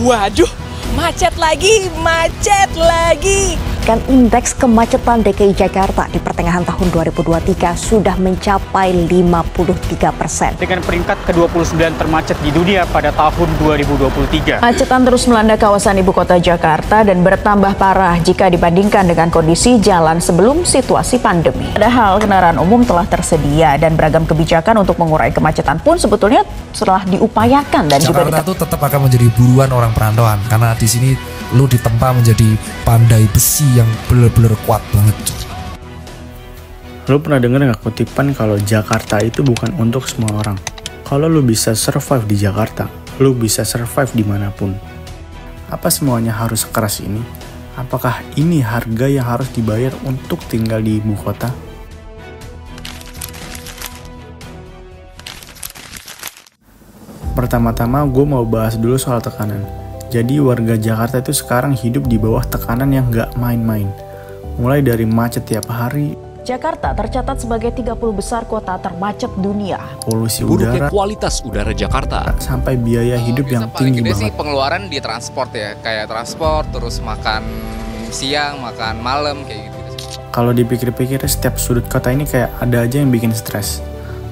Waduh, macet lagi. Indeks kemacetan DKI Jakarta di pertengahan tahun 2023 sudah mencapai 53%. Dengan peringkat ke-29 termacet di dunia pada tahun 2023. Macetan terus melanda kawasan ibu kota Jakarta dan bertambah parah jika dibandingkan dengan kondisi jalan sebelum situasi pandemi. Padahal kendaraan umum telah tersedia dan beragam kebijakan untuk mengurai kemacetan pun sebetulnya telah diupayakan dan Jakarta itu tetap akan menjadi buruan orang perantauan karena di sini lu ditempa menjadi pandai besi yang bener-bener kuat banget. Lu pernah denger nggak kutipan kalau Jakarta itu bukan untuk semua orang? Kalau lu bisa survive di Jakarta, lu bisa survive dimanapun. Apa semuanya harus sekeras ini? Apakah ini harga yang harus dibayar untuk tinggal di ibu kota? Pertama-tama gue mau bahas dulu soal tekanan. Jadi warga Jakarta itu sekarang hidup di bawah tekanan yang gak main-main. Mulai dari macet tiap hari. Jakarta tercatat sebagai 30 besar kota termacet dunia. Polusi Buruknya udara. kualitas udara Jakarta. Sampai biaya hidup yang tinggi paling gede banget. sih pengeluaran di transport ya. Kayak transport, terus makan siang, makan malam, kayak gitu. Kalau dipikir-pikir setiap sudut kota ini kayak ada aja yang bikin stres.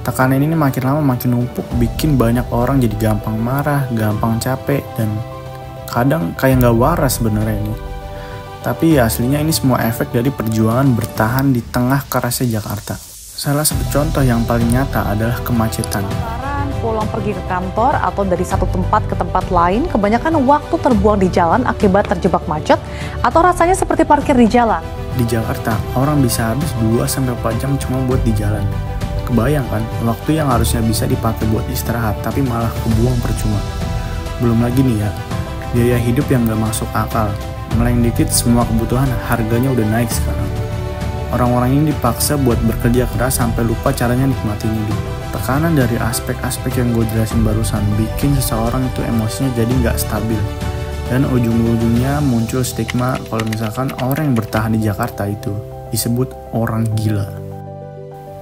Tekanan ini makin lama makin numpuk, bikin banyak orang jadi gampang marah, gampang capek, dan kadang kayak nggak waras sebenarnya ini. Tapi ya aslinya ini semua efek dari perjuangan bertahan di tengah kerasnya Jakarta. Salah satu contoh yang paling nyata adalah kemacetan. Pulang pergi ke kantor atau dari satu tempat ke tempat lain, kebanyakan waktu terbuang di jalan akibat terjebak macet atau rasanya seperti parkir di jalan. Di Jakarta, orang bisa habis 2-4 jam cuma buat di jalan. Kebayang kan, waktu yang harusnya bisa dipakai buat istirahat, tapi malah kebuang percuma. Belum lagi nih ya, biaya hidup yang gak masuk akal. Meleng dikit semua kebutuhan harganya udah naik sekarang. Orang-orang ini dipaksa buat bekerja keras sampai lupa caranya nikmatin hidup. Tekanan dari aspek-aspek yang gue jelasin barusan bikin seseorang itu emosinya jadi gak stabil. Dan ujung-ujungnya muncul stigma kalau misalkan orang yang bertahan di Jakarta itu disebut orang gila.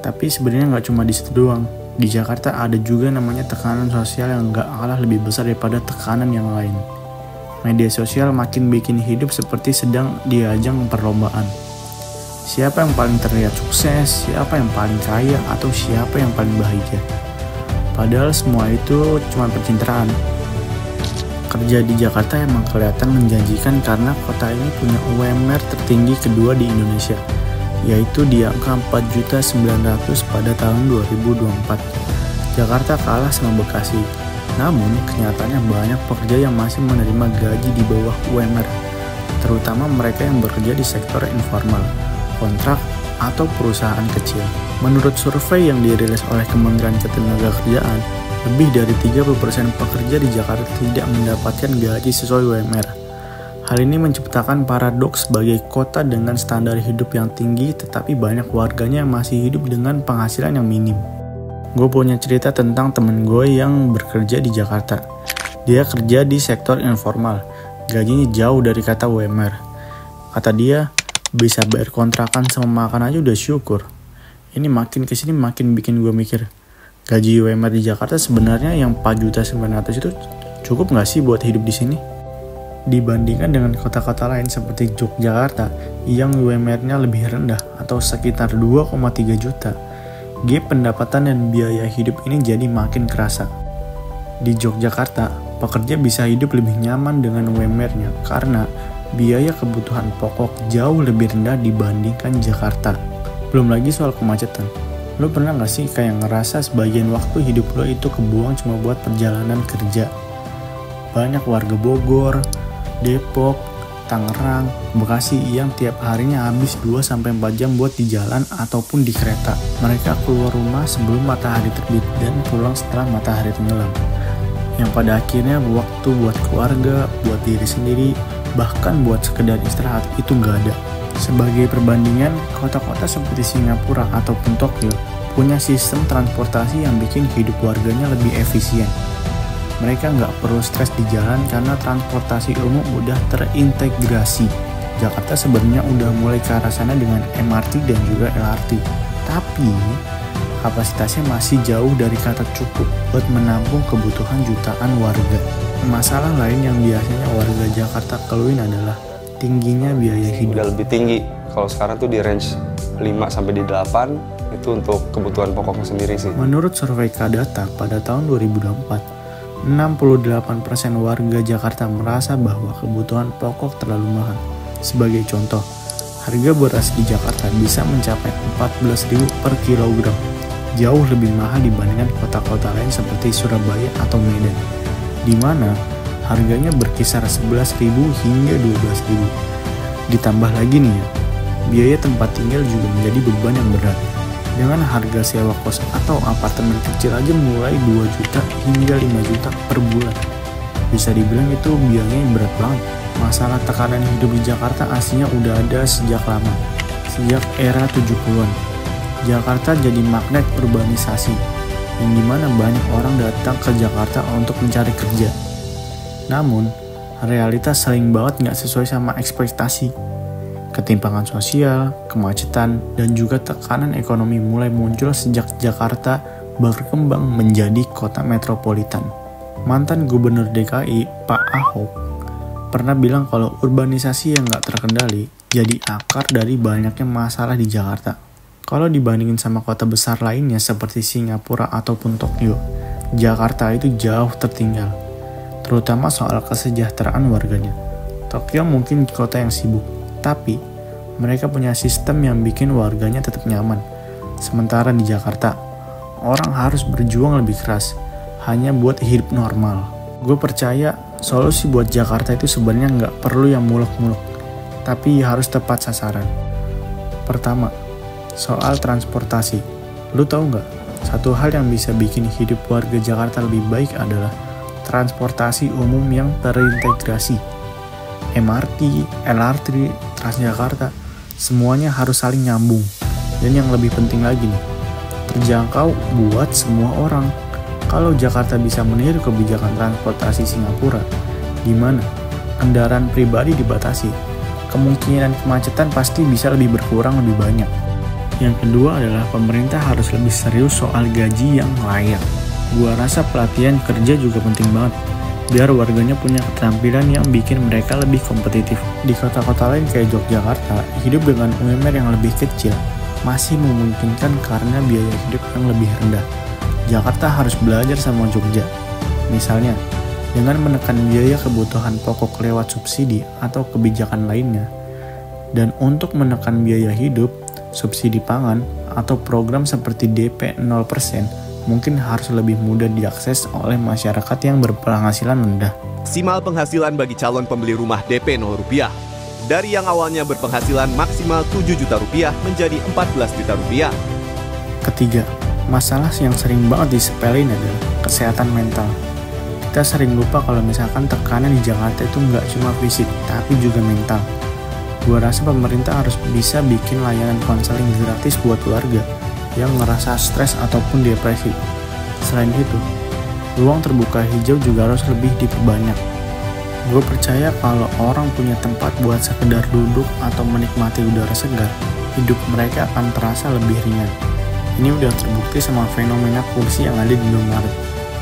Tapi sebenarnya gak cuma di situ doang. Di Jakarta ada juga namanya tekanan sosial yang gak kalah lebih besar daripada tekanan yang lain. Media sosial makin bikin hidup seperti sedang di ajang perlombaan. Siapa yang paling terlihat sukses, siapa yang paling kaya, atau siapa yang paling bahagia. Padahal semua itu cuma pencitraan. Kerja di Jakarta emang kelihatan menjanjikan karena kota ini punya UMR tertinggi kedua di Indonesia, yaitu di angka 4.900.000 pada tahun 2024. Jakarta kalah sama Bekasi. Namun, kenyataannya banyak pekerja yang masih menerima gaji di bawah UMR, terutama mereka yang bekerja di sektor informal, kontrak, atau perusahaan kecil. Menurut survei yang dirilis oleh Kementerian Ketenagakerjaan, lebih dari 30% pekerja di Jakarta tidak mendapatkan gaji sesuai UMR. Hal ini menciptakan paradoks sebagai kota dengan standar hidup yang tinggi, tetapi banyak warganya yang masih hidup dengan penghasilan yang minim. Gue punya cerita tentang temen gue yang bekerja di Jakarta. Dia kerja di sektor informal, gajinya jauh dari kata UMR. Kata dia, bisa bayar kontrakan sama makan aja udah syukur. Ini makin kesini makin bikin gue mikir, gaji UMR di Jakarta sebenarnya yang 4.900.000 itu cukup nggak sih buat hidup di sini? Dibandingkan dengan kota-kota lain seperti Yogyakarta yang UMR-nya lebih rendah atau sekitar 2,3 juta. Gap pendapatan dan biaya hidup ini jadi makin kerasa. Di Yogyakarta, pekerja bisa hidup lebih nyaman dengan UMR-nya karena biaya kebutuhan pokok jauh lebih rendah dibandingkan Jakarta. Belum lagi soal kemacetan. Lo pernah gak sih kayak ngerasa sebagian waktu hidup lo itu kebuang cuma buat perjalanan kerja? Banyak warga Bogor, Depok, Tangerang, Bekasi yang tiap harinya habis 2-4 jam buat di jalan ataupun di kereta. Mereka keluar rumah sebelum matahari terbit dan pulang setelah matahari tenggelam. Yang pada akhirnya waktu buat keluarga, buat diri sendiri, bahkan buat sekedar istirahat itu nggak ada. Sebagai perbandingan, kota-kota seperti Singapura ataupun Tokyo punya sistem transportasi yang bikin hidup warganya lebih efisien. Mereka nggak perlu stres di jalan karena transportasi umum udah terintegrasi. Jakarta sebenarnya udah mulai ke arah sana dengan MRT dan juga LRT. Tapi kapasitasnya masih jauh dari kata cukup buat menampung kebutuhan jutaan warga. Masalah lain yang biasanya warga Jakarta keluhin adalah tingginya biaya hidup. Udah lebih tinggi. Kalau sekarang tuh di range 5 sampai di 8 itu untuk kebutuhan pokoknya sendiri sih. Menurut survei Kadata pada tahun 2024, 68% warga Jakarta merasa bahwa kebutuhan pokok terlalu mahal. Sebagai contoh, harga beras di Jakarta bisa mencapai 14.000 per kilogram, jauh lebih mahal dibandingkan kota-kota lain seperti Surabaya atau Medan, di mana harganya berkisar 11.000 hingga 12.000. Ditambah lagi nih ya, biaya tempat tinggal juga menjadi beban yang berat. Dengan harga sewa kos atau apartemen kecil aja mulai 2 juta hingga 5 juta per bulan. Bisa dibilang itu biayanya berat banget. Masalah tekanan hidup di Jakarta aslinya udah ada sejak lama. Sejak era 70-an, Jakarta jadi magnet urbanisasi, yang dimana banyak orang datang ke Jakarta untuk mencari kerja. Namun, realitas sering banget nggak sesuai sama ekspektasi. Ketimpangan sosial, kemacetan, dan juga tekanan ekonomi mulai muncul sejak Jakarta berkembang menjadi kota metropolitan. Mantan Gubernur DKI, Pak Ahok, pernah bilang kalau urbanisasi yang nggak terkendali jadi akar dari banyaknya masalah di Jakarta. Kalau dibandingin sama kota besar lainnya seperti Singapura ataupun Tokyo, Jakarta itu jauh tertinggal, terutama soal kesejahteraan warganya. Tokyo mungkin kota yang sibuk, tapi mereka punya sistem yang bikin warganya tetap nyaman. Sementara di Jakarta, orang harus berjuang lebih keras hanya buat hidup normal. Gue percaya solusi buat Jakarta itu sebenarnya nggak perlu yang muluk-muluk, tapi harus tepat sasaran. Pertama, soal transportasi. Lu tahu nggak? Satu hal yang bisa bikin hidup warga Jakarta lebih baik adalah transportasi umum yang terintegrasi. MRT, LRT, Transjakarta, semuanya harus saling nyambung. Dan yang lebih penting lagi nih, terjangkau buat semua orang. Kalau Jakarta bisa meniru kebijakan transportasi Singapura, di mana kendaraan pribadi dibatasi, kemungkinan kemacetan pasti bisa lebih berkurang lebih banyak. Yang kedua adalah pemerintah harus lebih serius soal gaji yang layak. Gua rasa pelatihan kerja juga penting banget, biar warganya punya keterampilan yang bikin mereka lebih kompetitif. Di kota-kota lain kayak Yogyakarta, hidup dengan UMR yang lebih kecil masih memungkinkan karena biaya hidup yang lebih rendah. Jakarta harus belajar sama Jogja. Misalnya, dengan menekan biaya kebutuhan pokok lewat subsidi atau kebijakan lainnya. Dan untuk menekan biaya hidup, subsidi pangan atau program seperti DP 0% mungkin harus lebih mudah diakses oleh masyarakat yang berpenghasilan rendah. Maksimal penghasilan bagi calon pembeli rumah DP 0 rupiah. Dari yang awalnya berpenghasilan maksimal 7 juta rupiah menjadi 14 juta rupiah. Ketiga, masalah yang sering banget disepelein adalah kesehatan mental. Kita sering lupa kalau misalkan tekanan di Jakarta itu nggak cuma fisik, tapi juga mental. Gua rasa pemerintah harus bisa bikin layanan konseling gratis buat warga yang ngerasa stres ataupun depresi. Selain itu, ruang terbuka hijau juga harus lebih diperbanyak. Gue percaya kalau orang punya tempat buat sekedar duduk atau menikmati udara segar, hidup mereka akan terasa lebih ringan. Ini udah terbukti sama fenomena kursi yang ada di Indomaret.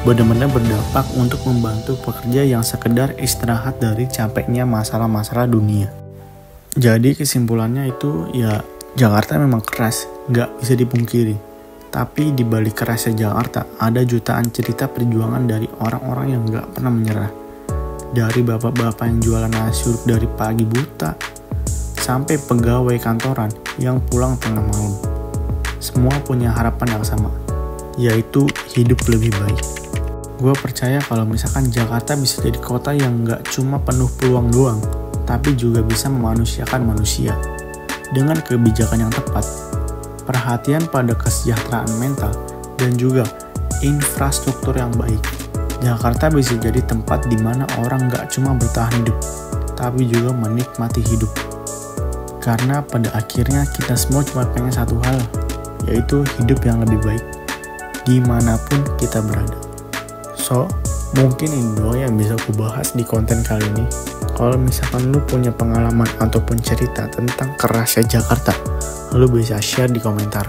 Benar-benar berdampak untuk membantu pekerja yang sekedar istirahat dari capeknya masalah-masalah dunia. Jadi kesimpulannya itu ya, Jakarta memang keras, nggak bisa dipungkiri. Tapi di balik kerasnya Jakarta, ada jutaan cerita perjuangan dari orang-orang yang nggak pernah menyerah. Dari bapak-bapak yang jualan nasi uduk dari pagi buta, sampai pegawai kantoran yang pulang tengah malam. Semua punya harapan yang sama, yaitu hidup lebih baik. Gue percaya kalau misalkan Jakarta bisa jadi kota yang nggak cuma penuh peluang doang, tapi juga bisa memanusiakan manusia. Dengan kebijakan yang tepat, perhatian pada kesejahteraan mental, dan juga infrastruktur yang baik, Jakarta bisa jadi tempat di mana orang nggak cuma bertahan hidup, tapi juga menikmati hidup. Karena pada akhirnya kita semua cuma pengen satu hal, yaitu hidup yang lebih baik, dimanapun kita berada. So, mungkin ini doang yang bisa aku bahas di konten kali ini. Kalau misalkan lu punya pengalaman ataupun cerita tentang kerasnya Jakarta, lu bisa share di komentar.